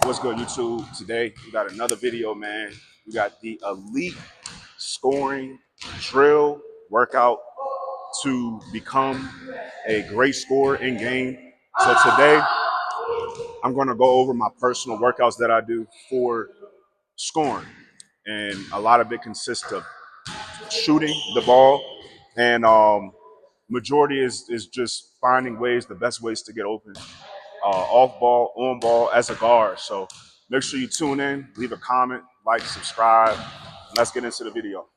What's good, YouTube? Today we got another video, man. We got the elite scoring drill workout to become a great scorer in game. So today I'm going to go over my personal workouts that I do for scoring, and a lot of it consists of shooting the ball, and majority is just finding ways, the best ways to get open, off ball, on ball, as a guard. So make sure you tune in, leave a comment, like, subscribe, and let's get into the video.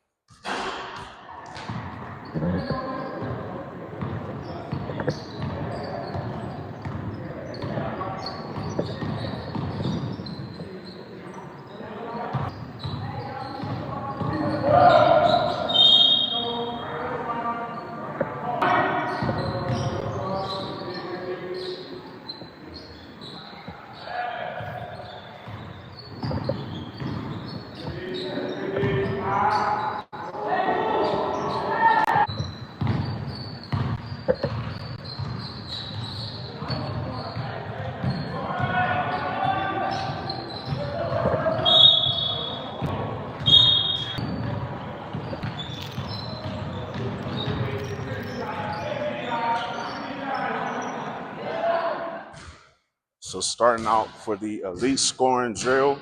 So starting out for the elite scoring drill,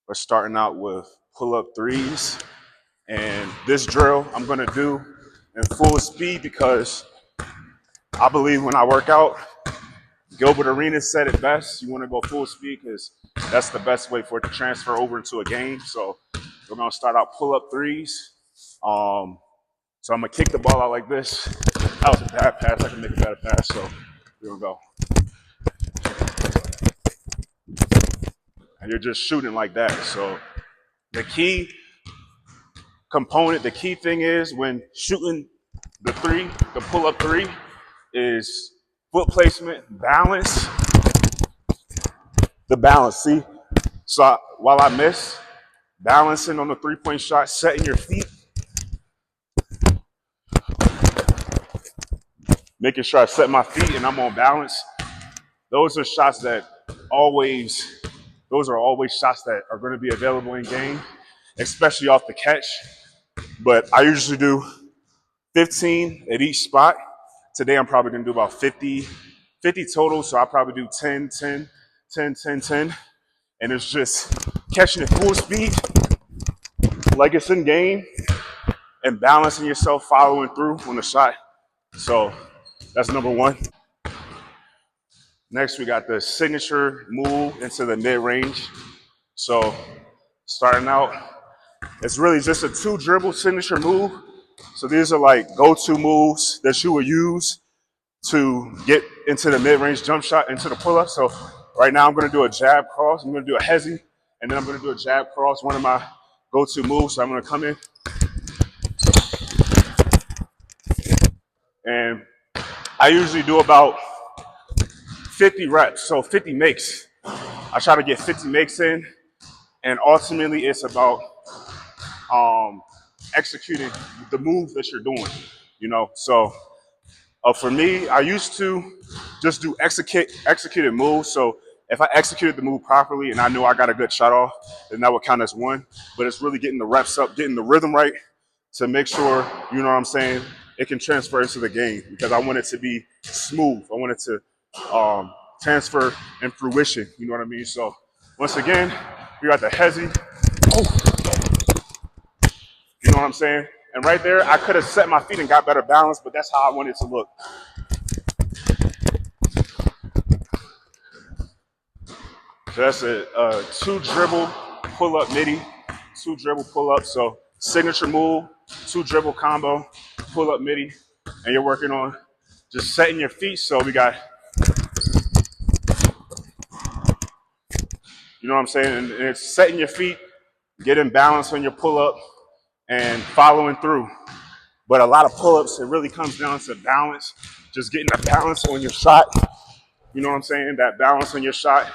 we're starting out with pull-up threes. And this drill I'm gonna do in full speed because I believe when I work out, Gilbert Arenas said it best. You wanna go full speed because that's the best way for it to transfer over into a game. So we're gonna start out pull-up threes. So I'm gonna kick the ball out like this. That was a bad pass. I can make a better pass. So here we go. And you're just shooting like that. So the key component, the key thing is when shooting the three, the pull-up three, is foot placement, balance, the balance. See? So while I miss, balancing on the three-point shot, setting your feet, making sure I set my feet and I'm on balance. Those are shots that those are always shots that are going to be available in game, especially off the catch. But I usually do 15 at each spot. Today I'm probably going to do about 50 total, so I'll probably do 10, 10, 10, 10, 10. And it's just catching it full speed, like it's in game, and balancing yourself, following through on the shot. So that's number one. Next, we got the signature move into the mid-range. So starting out, it's really just a two dribble signature move. So these are like go-to moves that you will use to get into the mid-range jump shot, into the pull-up. So right now I'm gonna do a jab cross, I'm gonna do a hezzy, and then I'm gonna do a jab cross, one of my go-to moves. So I'm gonna come in, and I usually do about 50 reps, so 50 makes. I try to get 50 makes in, and ultimately it's about executing the move that you're doing, So for me, I used to just do executed moves. So if I executed the move properly and I knew I got a good shot off, then that would count as one. But it's really getting the reps up, getting the rhythm right to make sure, you know what I'm saying, it can transfer into the game, because I want it to be smooth. I want it to transfer in fruition, you know what I mean? So once again, we got the hezzy. You know what I'm saying? And right there, I could have set my feet and got better balance, but that's how I wanted it to look. So that's a two dribble pull up midi, two dribble pull up. So signature move, two dribble combo, pull up midi, and you're working on just setting your feet. So we got, you know what I'm saying? And it's setting your feet, getting balance on your pull up, and following through. But a lot of pull ups, it really comes down to balance, just getting the balance on your shot. You know what I'm saying? That balance on your shot.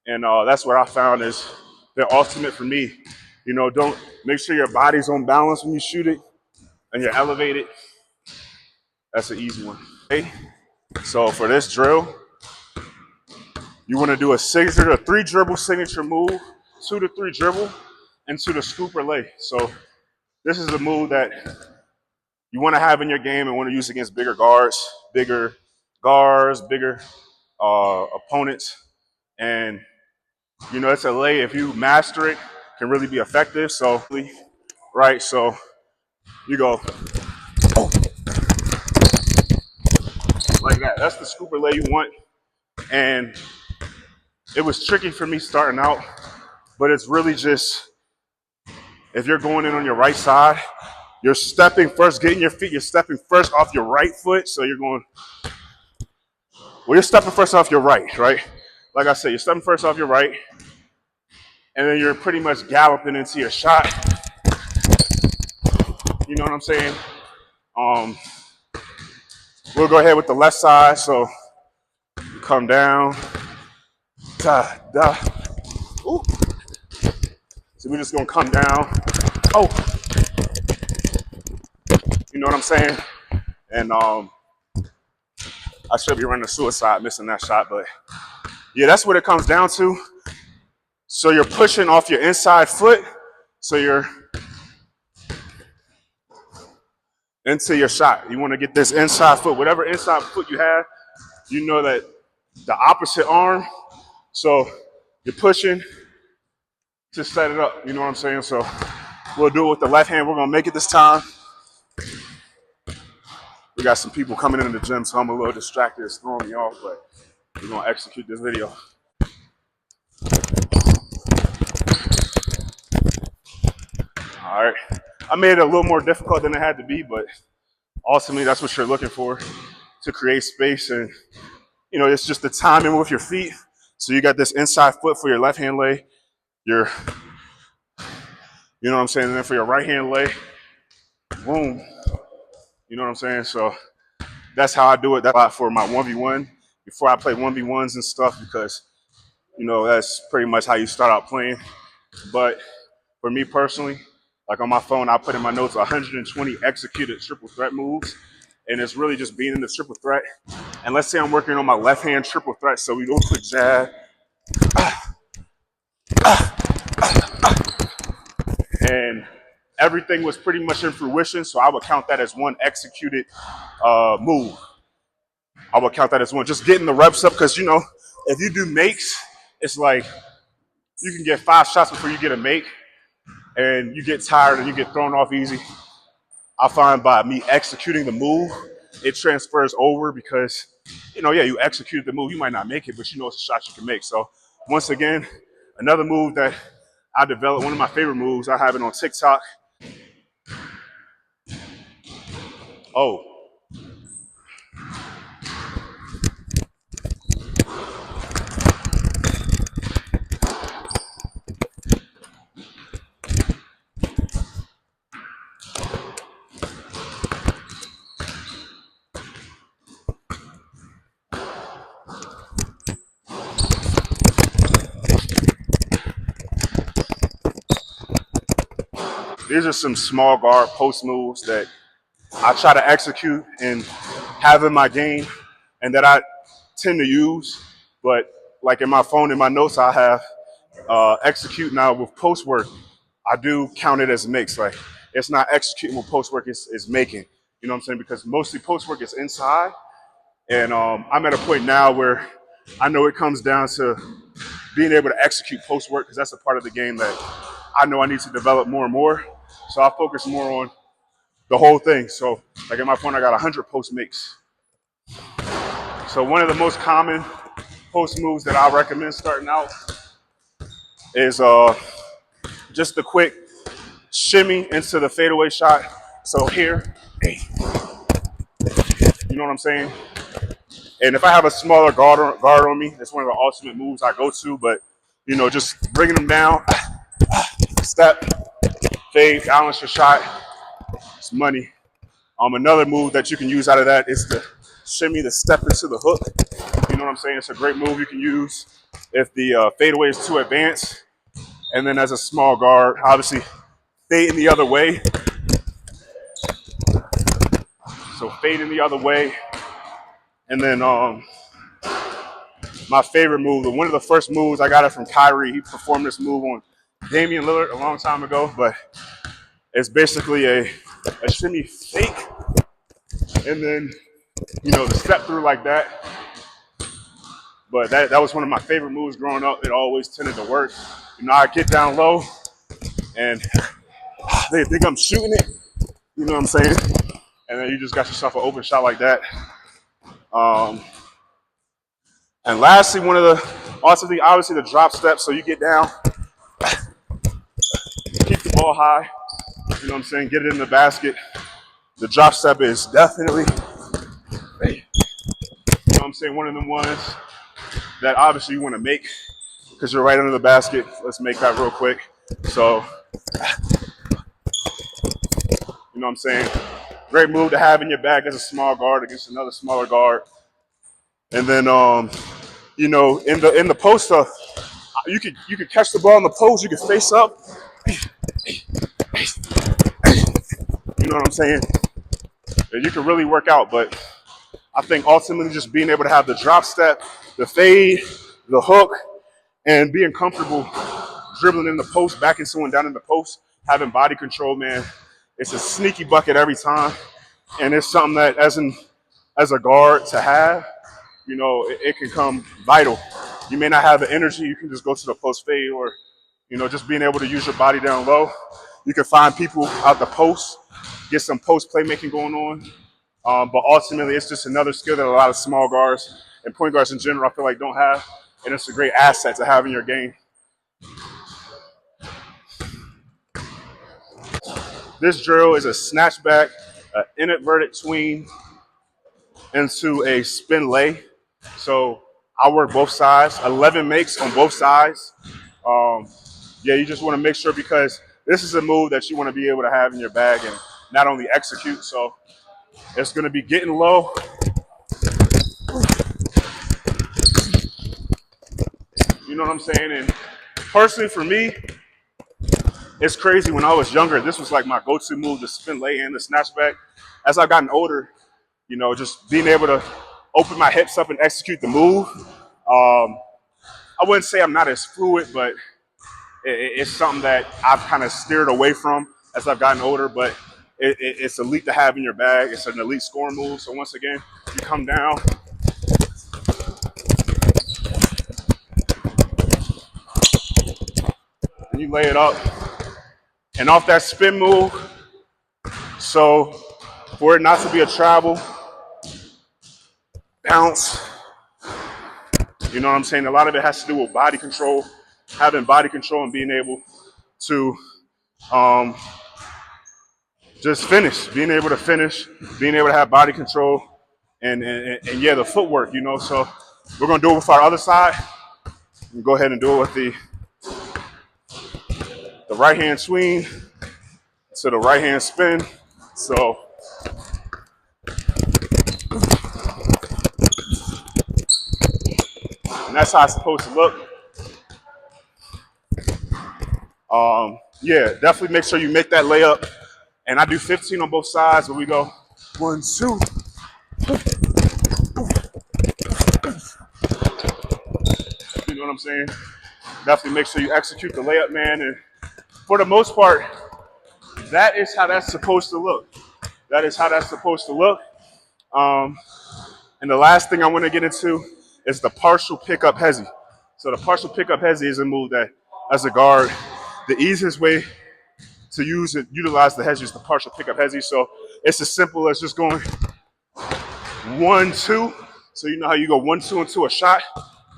And that's what I found is the ultimate for me. Don't make sure your body's on balance when you shoot it and you're elevated. That's an easy one. Okay. So for this drill, You want to do a signature, a 3 dribble signature move, 2 to 3 dribble, into the scooper lay. So this is a move that you want to have in your game and want to use against bigger guards, bigger opponents. And, you know, it's a lay. If you master it, can really be effective. So, right, so you go like that. That's the scooper lay you want. And it was tricky for me starting out, but it's really just, if you're going in on your right side, you're stepping first, getting your feet, you're stepping first off your right foot. So you're going, well, you're stepping first off your right? Like I said, you're stepping first off your right, and then you're pretty much galloping into your shot. You know what I'm saying? We'll go ahead with the left side. So you come down, da, da. Ooh. So we're just gonna come down. Oh, you know what I'm saying? And I should be running a suicide missing that shot, but yeah, that's what it comes down to. So you're pushing off your inside foot, so you're into your shot. You want to get this inside foot, whatever inside foot you have, you know that the opposite arm. So you're pushing to set it up. You know what I'm saying? So we'll do it with the left hand. We're gonna make it this time. We got some people coming into the gym, so I'm a little distracted. It's throwing me off, but we're gonna execute this video. All right. I made it a little more difficult than it had to be, but ultimately that's what you're looking for, to create space. And, you know, it's just the timing with your feet. So you got this inside foot for your left hand lay. You know what I'm saying? And then for your right hand lay, boom. You know what I'm saying? So that's how I do it. That's why for my 1v1, before I play 1v1s and stuff, because, you know, that's pretty much how you start out playing. But for me personally, like on my phone, I put in my notes 120 executed triple threat moves. And it's really just being in the triple threat. And let's say I'm working on my left hand triple threat. So we go quick jab. And everything was pretty much in fruition. So I would count that as one executed move. I would count that as one. Just getting the reps up, because, you know, if you do makes, it's like you can get 5 shots before you get a make, and you get tired and you get thrown off easy. I find by me executing the move, it transfers over, because, you know, yeah, you execute the move. You might not make it, but you know it's a shot you can make. So once again, another move that I developed, one of my favorite moves, I have it on TikTok. Oh. These are some small guard post moves that I try to execute and have in my game, and that I tend to use. But like in my phone, in my notes, I have execute now with post work. I do count it as mix. Like, it's not executing with post work, it's making. You know what I'm saying? Because mostly post work is inside. And I'm at a point now where I know it comes down to being able to execute post work, because that's a part of the game that I know I need to develop more and more. So I focus more on the whole thing. So like in my phone, I got 100 post makes. So one of the most common post moves that I recommend starting out is just the quick shimmy into the fadeaway shot. So here, hey, you know what I'm saying? And if I have a smaller guard on me, that's one of the ultimate moves I go to. But, you know, just bringing them down, step, fade, balance your shot. It's money. Another move that you can use out of that is the shimmy, the step into the hook. You know what I'm saying? It's a great move you can use if the fadeaway is too advanced. And then as a small guard, obviously fade in the other way. So fade in the other way. And then my favorite move. One of the first moves I got it from Kyrie. He performed this move on Damian Lillard a long time ago, but it's basically a shimmy fake, and then the step through like that. But that was one of my favorite moves growing up. It always tended to work. I get down low, and they think I'm shooting it. You know what I'm saying? And then you just got yourself an open shot like that. And lastly, obviously the drop step. So you get down, keep the ball high. You know what I'm saying? Get it in the basket. The drop step is definitely, one of them ones that obviously you want to make because you're right under the basket. Let's make that real quick. So, great move to have in your bag as a small guard against another smaller guard. And then, in the post stuff, you could catch the ball in the post. You could face up. You know what I'm saying? You can really work out, but I think ultimately just being able to have the drop step, the fade, the hook, and being comfortable dribbling in the post, backing someone down in the post, having body control, man, it's a sneaky bucket every time. And it's something that as a guard to have, it can come vital. You may not have the energy, you can just go to the post fade or, just being able to use your body down low. You can find people out the post, get some post playmaking going on. But ultimately, it's just another skill that a lot of small guards and point guards in general, I feel like, don't have. And it's a great asset to have in your game. This drill is a snatchback, an inverted tween into a spin lay. So I work both sides, 11 makes on both sides. You just want to make sure because this is a move that you want to be able to have in your bag and not only execute. So it's going to be getting low. You know what I'm saying? And personally for me, it's crazy. When I was younger, this was like my go-to move, the spin lay and the snatchback. As I've gotten older, just being able to open my hips up and execute the move. I wouldn't say I'm not as fluid, but it's something that I've kind of steered away from as I've gotten older, but it's elite to have in your bag. It's an elite scoring move. So once again, you come down. And you lay it up. And off that spin move, so for it not to be a travel, bounce, you know what I'm saying? A lot of it has to do with body control, having body control and being able to just finish, being able to finish, being able to have body control, and the footwork, So we're going to do it with our other side. We'll go ahead and do it with the right hand swing to the right hand spin. So and that's how it's supposed to look. Definitely make sure you make that layup. And I do 15 on both sides, but we go 1, 2. You know what I'm saying? Definitely make sure you execute the layup, man. And for the most part, that is how that's supposed to look. That is how that's supposed to look. And the last thing I want to get into is the partial pickup hezzy. So the partial pickup hezzy is a move that, as a guard, the easiest way to utilize the hezzy is the partial pickup hezzy. So it's as simple as just going 1, 2. So you know how you go 1, 2 into a shot.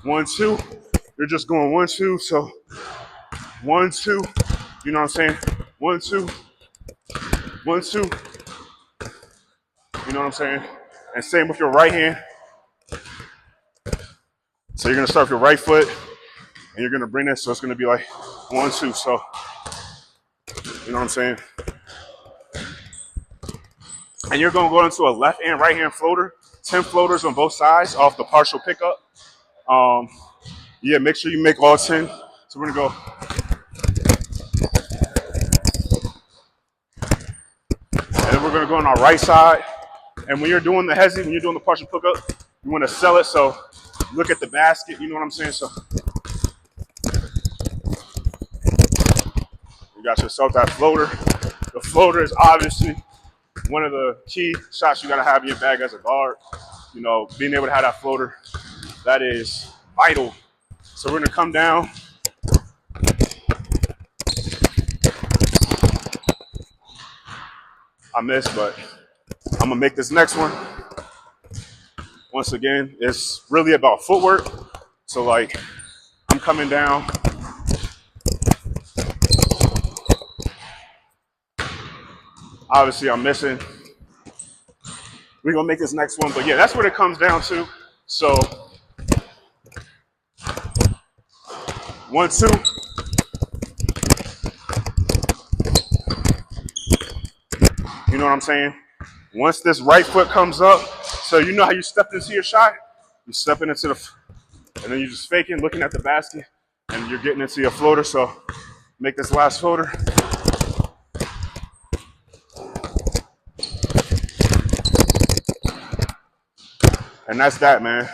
1, 2. You're just going 1, 2. So 1, 2. You know what I'm saying? 1, 2. 1, 2. You know what I'm saying? And same with your right hand. So you're gonna start with your right foot, and you're gonna bring this. So it's gonna be like 1, 2. So you know what I'm saying? And you're gonna go into a left and right hand floater. 10 floaters on both sides off the partial pickup. Make sure you make all 10. So we're gonna go. And then we're gonna go on our right side. And when you're doing the hezzy, when you're doing the partial pickup, you wanna sell it. So look at the basket, you know what I'm saying? So you got yourself that floater. The floater is obviously one of the key shots you gotta have in your bag as a guard. You know, being able to have that floater, that is vital. So we're gonna come down. I missed, but I'm gonna make this next one. Once again, it's really about footwork. So like, I'm coming down. Obviously, I'm missing. We're gonna make this next one, but yeah, that's what it comes down to. So 1, 2. You know what I'm saying? Once this right foot comes up, so you know how you stepped into your shot? You're stepping into and then you're just faking, looking at the basket, and you're getting into your floater. So make this last floater. And that's that, man.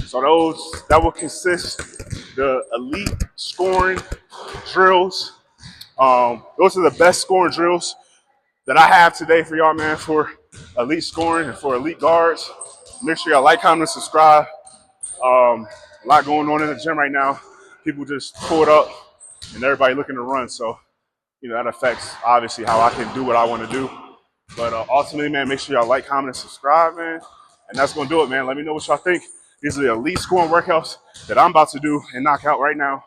So that will consist the elite scoring drills. Those are the best scoring drills that I have today for y'all, man, for elite scoring and for elite guards. Make sure y'all like, comment, and subscribe. A lot going on in the gym right now. People just pulled up and everybody looking to run. So, you know, that affects obviously how I can do what I want to do. But ultimately, man, make sure y'all like, comment, and subscribe, man. And that's going to do it, man. Let me know what y'all think. These are the elite scoring workouts that I'm about to do and knock out right now.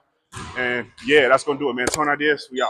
And yeah, that's going to do it, man. Tone Ideas, we out.